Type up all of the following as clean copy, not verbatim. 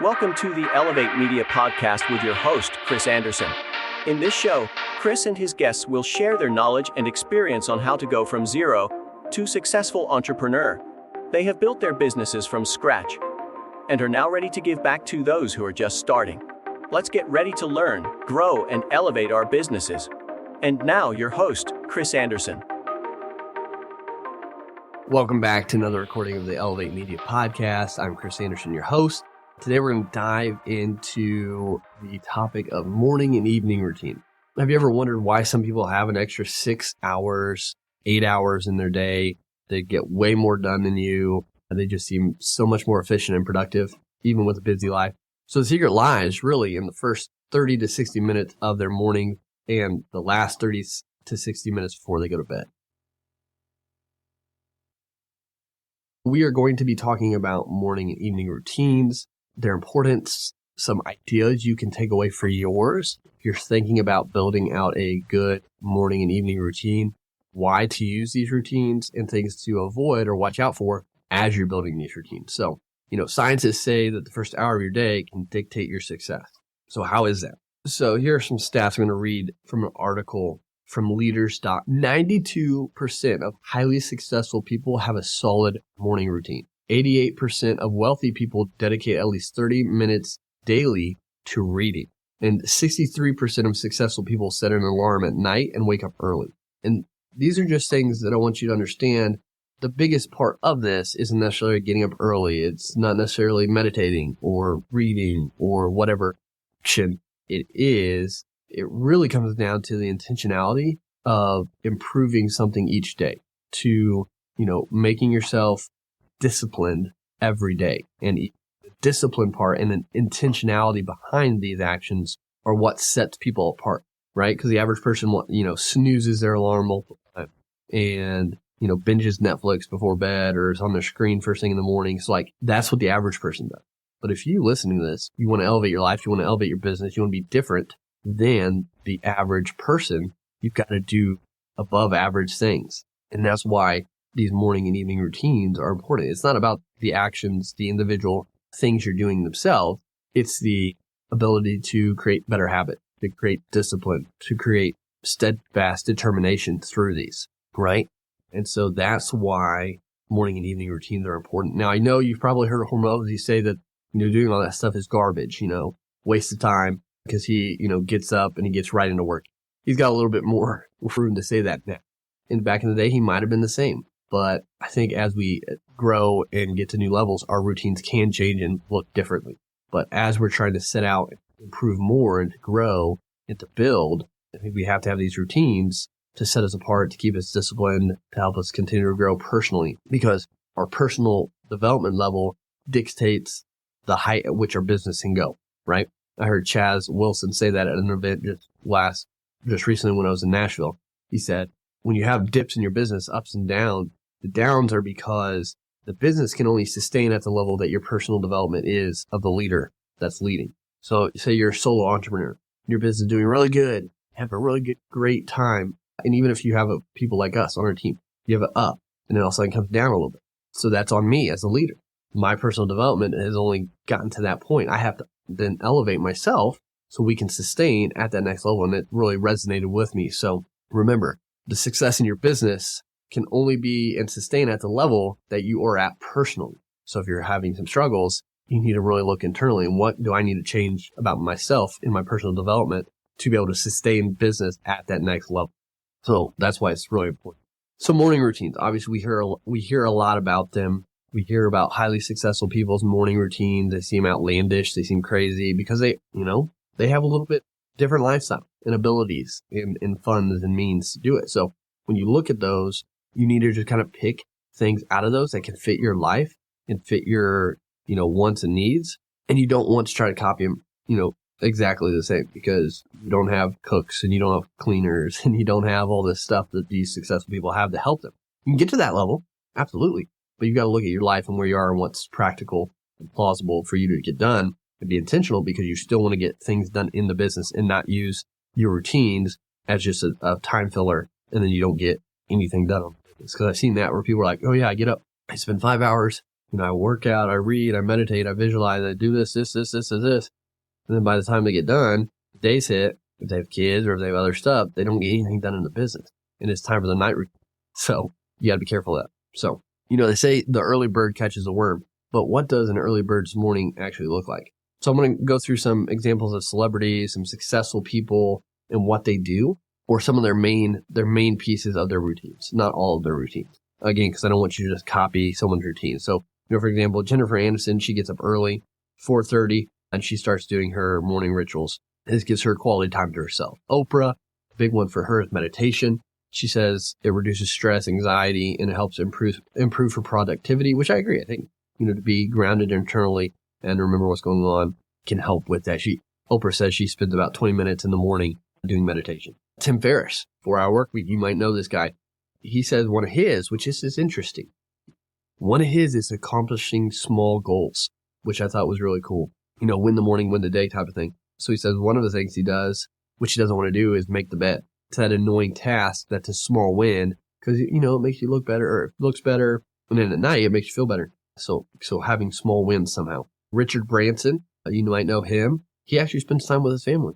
Welcome to the Elevate Media Podcast with your host, Chris Anderson. In this show, Chris and his guests will share their knowledge and experience on how to go from zero to successful entrepreneur. They have built their businesses from scratch and are now ready to give back to those who are just starting. Let's get ready to learn, grow, and elevate our businesses. And now, your host, Chris Anderson. Welcome back to another recording of the Elevate Media Podcast. I'm Chris Anderson, your host. Today we're going to dive into the topic of morning and evening routine. Have you ever wondered why some people have an extra 6 hours, 8 hours in their day? They get way more done than you, and they just seem so much more efficient and productive, even with a busy life. So the secret lies really in the first 30 to 60 minutes of their morning and the last 30 to 60 minutes before they go to bed. We are going to be talking about morning and evening routines, their importance, some ideas you can take away for yours. If you're thinking about building out a good morning and evening routine, why to use these routines and things to avoid or watch out for as you're building these routines. So, scientists say that the first hour of your day can dictate your success. So how is that? So here are some stats I'm going to read from an article from Leaders. 92% of highly successful people have a solid morning routine. 88% of wealthy people dedicate at least 30 minutes daily to reading. And 63% of successful people set an alarm at night and wake up early. And these are just things that I want you to understand. The biggest part of this isn't necessarily getting up early. It's not necessarily meditating or reading or whatever action it is. It really comes down to the intentionality of improving something each day, to, making yourself disciplined every day. And the discipline part and the intentionality behind these actions are what sets people apart, right? Because the average person, snoozes their alarm multiple times and, binges Netflix before bed or is on their screen first thing in the morning. It's like, that's what the average person does. But if you listen to this, you want to elevate your life, you want to elevate your business, you want to be different than the average person, you've got to do above average things. And that's why these morning and evening routines are important. It's not about the actions, the individual things you're doing themselves. It's the ability to create better habit, to create discipline, to create steadfast determination through these, right? And so that's why morning and evening routines are important. Now, I know you've probably heard hormones say that, doing all that stuff is garbage, waste of time because he, gets up and he gets right into work. He's got a little bit more room to say that now. And back in the day, he might have been the same. But I think as we grow and get to new levels, our routines can change and look differently. But as we're trying to set out and improve more and to grow and to build, I think we have to have these routines to set us apart, to keep us disciplined, to help us continue to grow personally. Because our personal development level dictates the height at which our business can go, right? I heard Chaz Wilson say that at an event just recently when I was in Nashville. He said, when you have dips in your business, ups and downs, the downs are because the business can only sustain at the level that your personal development is of the leader that's leading. So say you're a solo entrepreneur, your business is doing really good, have a really good, great time. And even if you have people like us on our team, you have it up and then all of a sudden it comes down a little bit. So that's on me as a leader. My personal development has only gotten to that point. I have to then elevate myself so we can sustain at that next level. And it really resonated with me. So remember, the success in your business can only be and sustain at the level that you are at personally. So if you're having some struggles, you need to really look internally and what do I need to change about myself in my personal development to be able to sustain business at that next level. So that's why it's really important. So morning routines, obviously we hear a lot about them. We hear about highly successful people's morning routines. They seem outlandish. They seem crazy because they have a little bit different lifestyle and abilities and funds and means to do it. So when you look at those, you need to just kind of pick things out of those that can fit your life and fit your, wants and needs. And you don't want to try to copy them, exactly the same because you don't have cooks and you don't have cleaners and you don't have all this stuff that these successful people have to help them. You can get to that level. Absolutely. But you got to look at your life and where you are and what's practical and plausible for you to get done and be intentional because you still want to get things done in the business and not use your routines as just a time filler and then you don't get anything done on business. Because I've seen that where people are like, oh yeah, I get up, I spend 5 hours I work out, I read, I meditate, I visualize, I do this. And then by the time they get done, days hit, if they have kids or if they have other stuff, they don't get anything done in the business. And it's time for the night routine. So you got to be careful of that. So, they say the early bird catches the worm, but what does an early bird's morning actually look like? So I'm going to go through some examples of celebrities, some successful people and what they do, or some of their main pieces of their routines, not all of their routines. Again, because I don't want you to just copy someone's routine. So, for example, Jennifer Aniston, she gets up early, 4:30, and she starts doing her morning rituals. This gives her quality time to herself. Oprah, the big one for her is meditation. She says it reduces stress, anxiety, and it helps improve her productivity, which I agree. I think, to be grounded internally and remember what's going on can help with that. Oprah says she spends about 20 minutes in the morning doing meditation. Tim Ferriss, 4-Hour Workweek, you might know this guy. He says one of his, which is interesting, one of his is accomplishing small goals, which I thought was really cool. Win the morning, win the day type of thing. So he says one of the things he does, which he doesn't want to do, is make the bed. It's that annoying task that's a small win because, it makes you look better or it looks better. And then at night, it makes you feel better. So having small wins somehow. Richard Branson, you might know him. He actually spends time with his family,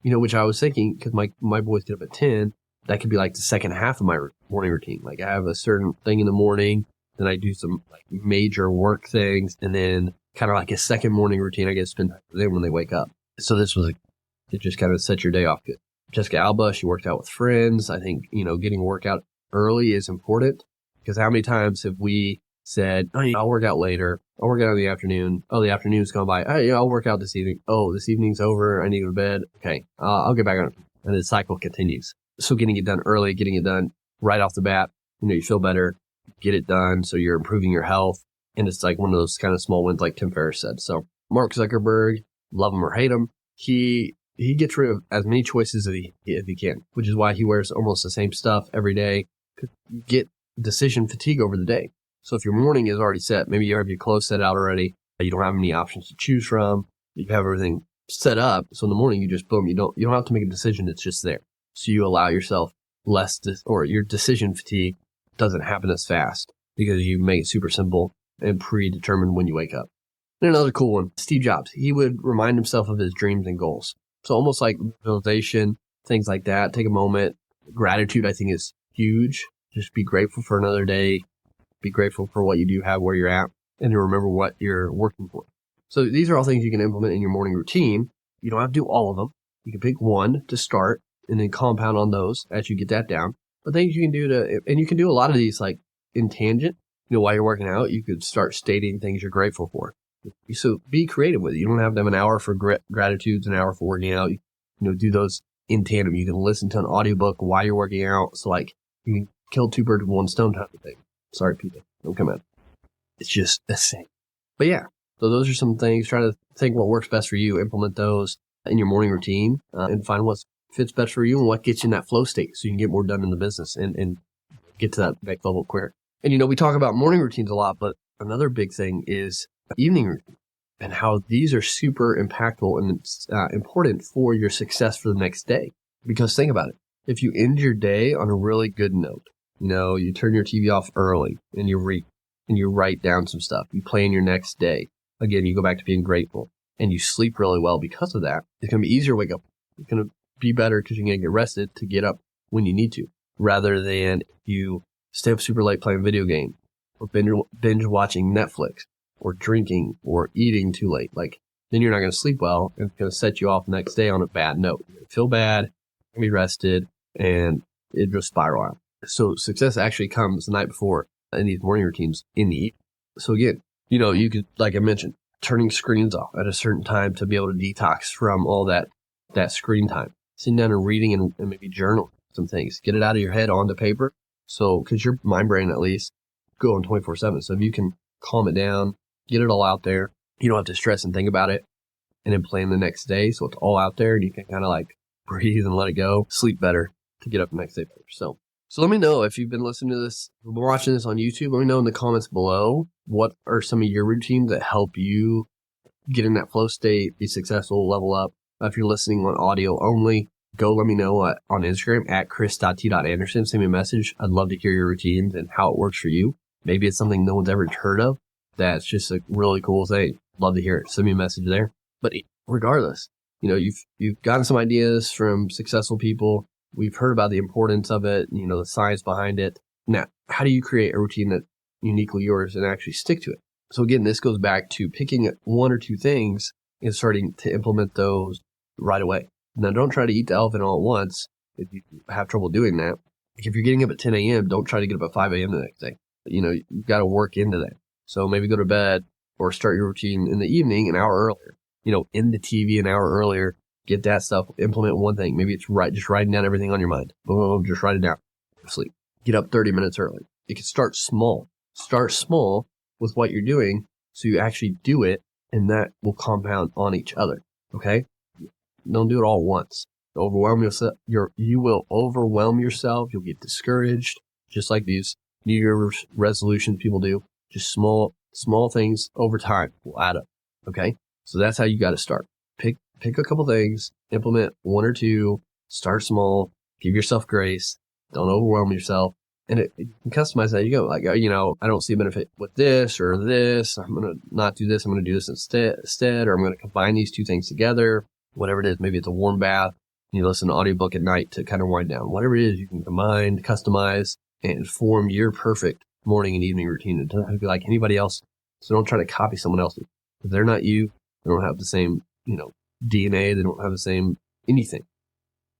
which I was thinking because my boys get up at 10. That could be like the second half of my morning routine. Like I have a certain thing in the morning, then I do some like major work things, and then kind of like a second morning routine I get to spend time with them when they wake up. So it just kind of sets your day off good. Jessica Alba, she worked out with friends. I think, getting a workout early is important because how many times have we said, oh, I'll work out later. I'll work out in the afternoon. Oh, the afternoon's gone by. Hey, I'll work out this evening. Oh, this evening's over. I need to go to bed. Okay, I'll get back on it. And the cycle continues. So getting it done early, getting it done right off the bat, you feel better, get it done. So you're improving your health. And it's like one of those kind of small wins like Tim Ferriss said. So Mark Zuckerberg, love him or hate him, he gets rid of as many choices as he can, which is why he wears almost the same stuff every day. You get decision fatigue over the day. So if your morning is already set, maybe you have your clothes set out already, you don't have any options to choose from, you have everything set up. So in the morning, you just boom, you don't have to make a decision. It's just there. So you allow yourself or your decision fatigue doesn't happen as fast because you make it super simple and predetermined when you wake up. And another cool one, Steve Jobs, he would remind himself of his dreams and goals. So almost like visualization, things like that. Take a moment. Gratitude, I think, is huge. Just be grateful for another day. Be grateful for what you do have, where you're at, and to remember what you're working for. So these are all things you can implement in your morning routine. You don't have to do all of them. You can pick one to start and then compound on those as you get that down. But things you can do and you can do a lot of these like in tangent. While you're working out, you could start stating things you're grateful for. So be creative with it. You don't have to have an hour for gratitudes, an hour for working out. Do those in tandem. You can listen to an audiobook while you're working out. So like you can kill two birds with one stone type of thing. Sorry, people. Don't come out. It's just the same. But yeah, so those are some things. Try to think what works best for you. Implement those in your morning routine and find what fits best for you and what gets you in that flow state so you can get more done in the business and get to that next level quicker. And, we talk about morning routines a lot, but another big thing is evening routine and how these are super impactful and important for your success for the next day. Because think about it. If you end your day on a really good note, you turn your TV off early and you read and you write down some stuff, you plan your next day. Again, you go back to being grateful and you sleep really well because of that. It's going to be easier to wake up. It's going to be better because you're going to get rested to get up when you need to, rather than if you stay up super late playing video games or binge watching Netflix or drinking or eating too late. Then you're not going to sleep well and it's going to set you off the next day on a bad note. You're going to feel bad, you're going to be rested, and it just spiral out. So success actually comes the night before in these morning routines in the evening. So again, you could, like I mentioned, turning screens off at a certain time to be able to detox from all that screen time. Sitting down and reading and maybe journal some things. Get it out of your head onto paper. So, because your mind brain at least go on 24/7. So if you can calm it down, get it all out there, you don't have to stress and think about it and then plan the next day. So it's all out there and you can kind of like breathe and let it go, sleep better to get up the next day better. So let me know if you've been listening to this, watching this on YouTube. Let me know in the comments below what are some of your routines that help you get in that flow state, be successful, level up. If you're listening on audio only, go let me know on Instagram at chris.t.anderson. Send me a message. I'd love to hear your routines and how it works for you. Maybe it's something no one's ever heard of. that's just a really cool thing. Love to hear it. Send me a message there. But regardless, you've gotten some ideas from successful people. We've heard about the importance of it, the science behind it. Now, how do you create a routine that's uniquely yours and actually stick to it? So again, this goes back to picking one or two things and starting to implement those right away. Now, don't try to eat the elephant all at once if you have trouble doing that. Like if you're getting up at 10 a.m., don't try to get up at 5 a.m. the next day. You've got to work into that. So maybe go to bed or start your routine in the evening an hour earlier. End the TV an hour earlier. Get that stuff. Implement one thing. Maybe it's just writing down everything on your mind. Boom, boom, boom, just write it down. Sleep. Get up 30 minutes early. You can start small. Start small with what you're doing so you actually do it, and that will compound on each other. Okay? Don't do it all at once. Overwhelm yourself. You will overwhelm yourself. You'll get discouraged, just like these New Year's resolutions people do. Just small things over time will add up. Okay? So that's how you got to start. Pick a couple things, implement one or two, start small, give yourself grace, don't overwhelm yourself, and you can customize that. You go like, I don't see a benefit with this or this. I'm going to not do this. I'm going to do this instead, or I'm going to combine these two things together, whatever it is. Maybe it's a warm bath. You listen to an audiobook at night to kind of wind down. Whatever it is, you can combine, customize, and form your perfect morning and evening routine. It doesn't have to be like anybody else. So don't try to copy someone else's. If they're not you, they don't have the same, DNA. They don't have the same anything.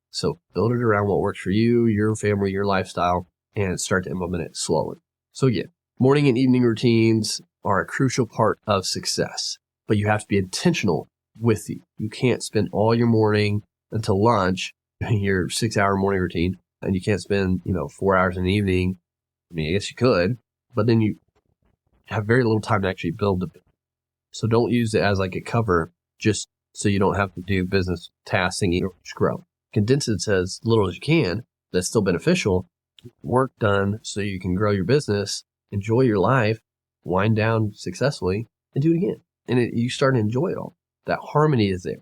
So build it around what works for you, your family, your lifestyle, and start to implement it slowly. So again, morning and evening routines are a crucial part of success, but you have to be intentional with you. You can't spend all your morning until lunch in your 6-hour morning routine, and you can't spend, 4 hours in the evening. I mean, I guess you could, but then you have very little time to actually build it. So don't use it as like a cover just so you don't have to do business tasks and just grow. Condense it as little as you can. That's still beneficial. Work done so you can grow your business, enjoy your life, wind down successfully, and do it again. And you start to enjoy it all. That harmony is there.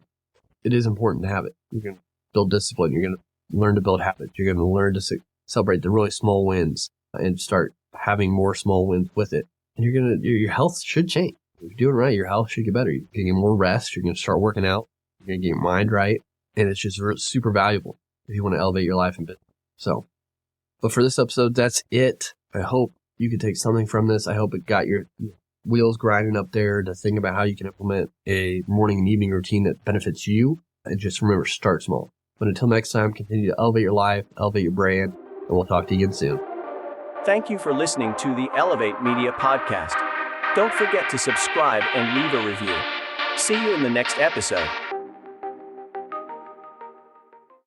It is important to have it. You're going to build discipline. You're going to learn to build habits. You're going to learn to celebrate the really small wins and start having more small wins with it. And your health should change. If you're doing right, your health should get better. You're going to get more rest. You're going to start working out. You're going to get your mind right. And it's just super valuable if you want to elevate your life and business. So, but for this episode, that's it. I hope you can take something from this. I hope it got your wheels grinding up there to think about how you can implement a morning and evening routine that benefits you. And just remember, start small. But until next time, continue to elevate your life, elevate your brand, and we'll talk to you again soon. Thank you for listening to the Elevate Media Podcast. Don't forget to subscribe and leave a review. See you in the next episode.